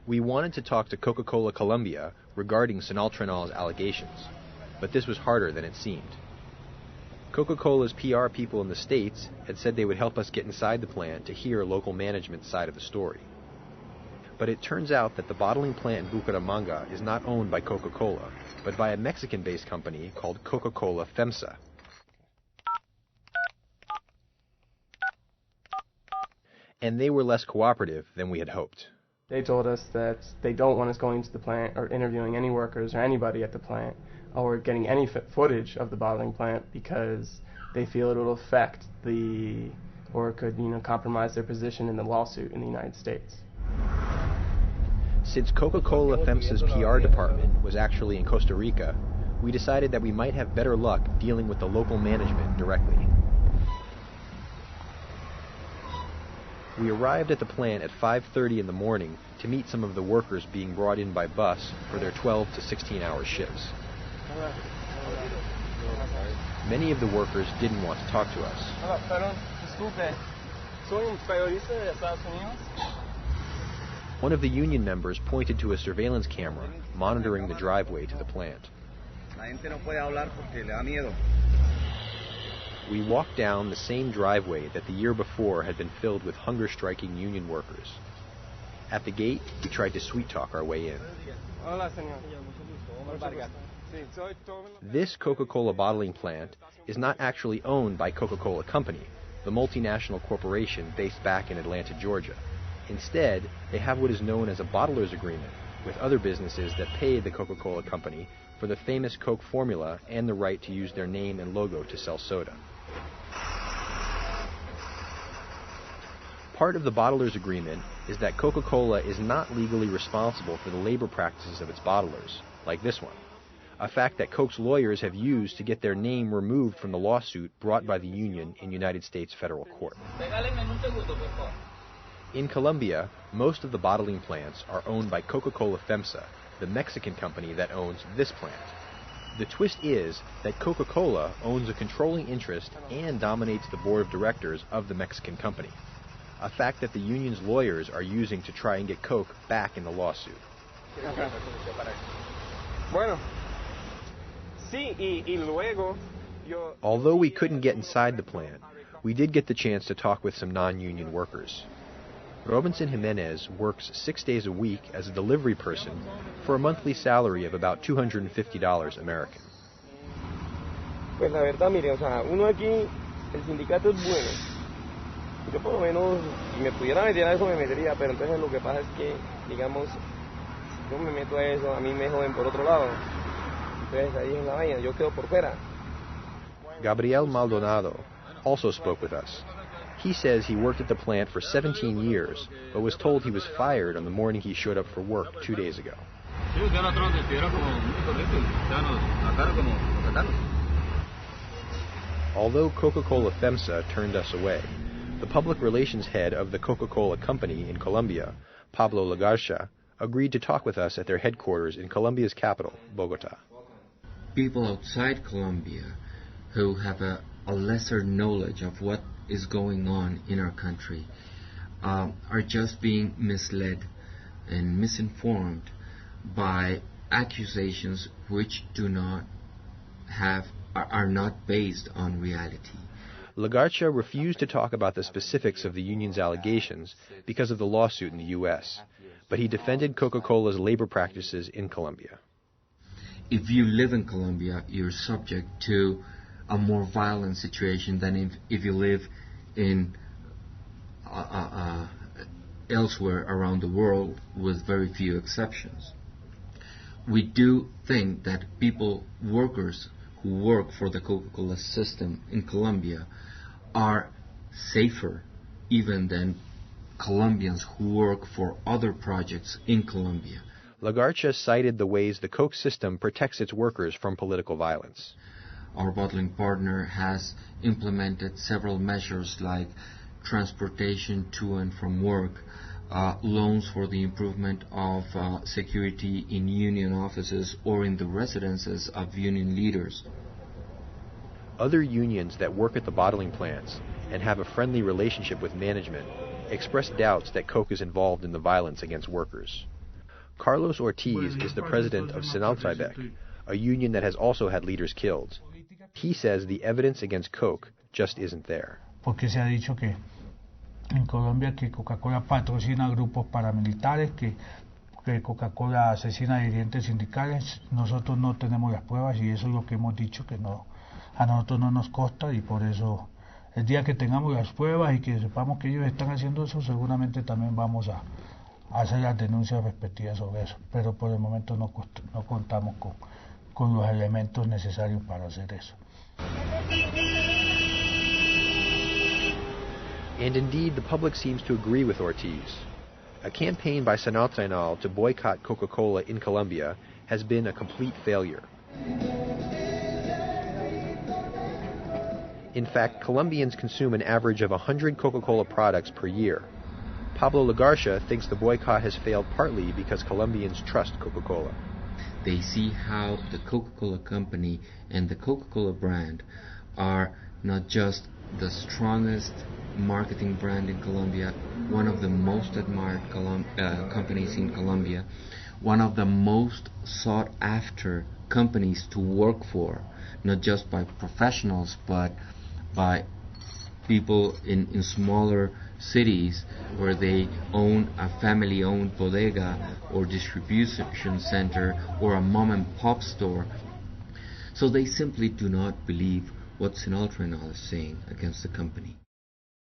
We wanted to talk to Coca-Cola Colombia regarding SINALTRAINAL's allegations, but this was harder than it seemed. Coca-Cola's PR people in the States had said they would help us get inside the plant to hear local management's side of the story. But it turns out that the bottling plant in Bucaramanga is not owned by Coca-Cola, but by a Mexican-based company called Coca-Cola FEMSA. And they were less cooperative than we had hoped. They told us that they don't want us going to the plant or interviewing any workers or anybody at the plant or getting any footage of the bottling plant because they feel it will affect or could, compromise their position in the lawsuit in the United States. Since Coca-Cola FEMSA's PR department was actually in Costa Rica, we decided that we might have better luck dealing with the local management directly. We arrived at the plant at 5:30 in the morning to meet some of the workers being brought in by bus for their 12 to 16-hour shifts. Many of the workers didn't want to talk to us. One of the union members pointed to a surveillance camera monitoring the driveway to the plant. We walked down the same driveway that the year before had been filled with hunger-striking union workers. At the gate, we tried to sweet-talk our way in. This Coca-Cola bottling plant is not actually owned by Coca-Cola Company, the multinational corporation based back in Atlanta, Georgia. Instead, they have what is known as a bottler's agreement with other businesses that pay the Coca-Cola Company for the famous Coke formula and the right to use their name and logo to sell soda. Part of the bottler's agreement is that Coca-Cola is not legally responsible for the labor practices of its bottlers, like this one, a fact that Coke's lawyers have used to get their name removed from the lawsuit brought by the union in United States federal court. In Colombia, most of the bottling plants are owned by Coca-Cola FEMSA, the Mexican company that owns this plant. The twist is that Coca-Cola owns a controlling interest and dominates the board of directors of the Mexican company, a fact that the union's lawyers are using to try and get Coke back in the lawsuit. Although we couldn't get inside the plant, we did get the chance to talk with some non-union workers. Robinson Jimenez works 6 days a week as a delivery person for a monthly salary of about $250 American. Pues la verdad, mire, uno aquí, el sindicato es bueno. Yo por lo menos, si me pudiera meter a eso me metería, pero entonces lo que pasa es que, digamos, yo me meto a eso, a mí me joden por otro lado. Entonces ahí es la vaina, yo quedo por fuera. Gabriel Maldonado also spoke with us. He says he worked at the plant for 17 years, but was told he was fired on the morning he showed up for work 2 days ago. Although Coca-Cola FEMSA turned us away, the public relations head of the Coca-Cola Company in Colombia, Pablo Lagarcha, agreed to talk with us at their headquarters in Colombia's capital, Bogota. People outside Colombia who have a lesser knowledge of what is going on in our country are just being misled and misinformed by accusations which are not based on reality. Lagarcha refused to talk about the specifics of the union's allegations because of the lawsuit in the U.S., but he defended Coca-Cola's labor practices in Colombia. If you live in Colombia, you're subject to a more violent situation than if you live in elsewhere around the world, with very few exceptions. We do think that workers who work for the Coca-Cola system in Colombia are safer even than Colombians who work for other projects in Colombia. Lagarcha cited the ways the Coke system protects its workers from political violence. Our bottling partner has implemented several measures like transportation to and from work, loans for the improvement of security in union offices or in the residences of union leaders. Other unions that work at the bottling plants and have a friendly relationship with management expressed doubts that Coke is involved in the violence against workers. Carlos Ortiz is the president of SINALTRAINAL, a union that has also had leaders killed. He says the evidence against Coke just isn't there. Porque se ha dicho que en Colombia que Coca-Cola patrocina grupos paramilitares, que Coca-Cola asesina dirigentes sindicales. Nosotros no tenemos las pruebas y eso es lo que hemos dicho, que no, a nosotros no nos consta, y por eso el día que tengamos las pruebas y que sepamos que ellos están haciendo eso, seguramente también vamos a hacer las denuncias respectivas sobre eso, pero por el momento no contamos con los elementos necesarios para hacer eso. And indeed, the public seems to agree with Ortiz. A campaign by SINALTRAINAL to boycott Coca-Cola in Colombia has been a complete failure. In fact, Colombians consume an average of 100 Coca-Cola products per year. Pablo Lagarcia thinks the boycott has failed partly because Colombians trust Coca-Cola. They see how the Coca-Cola company and the Coca-Cola brand are not just the strongest marketing brand in Colombia, one of the most admired companies in Colombia, one of the most sought after companies to work for, not just by professionals but by people in smaller cities where they own a family-owned bodega or distribution center or a mom-and-pop store. So they simply do not believe what SINALTRAINAL is saying against the company.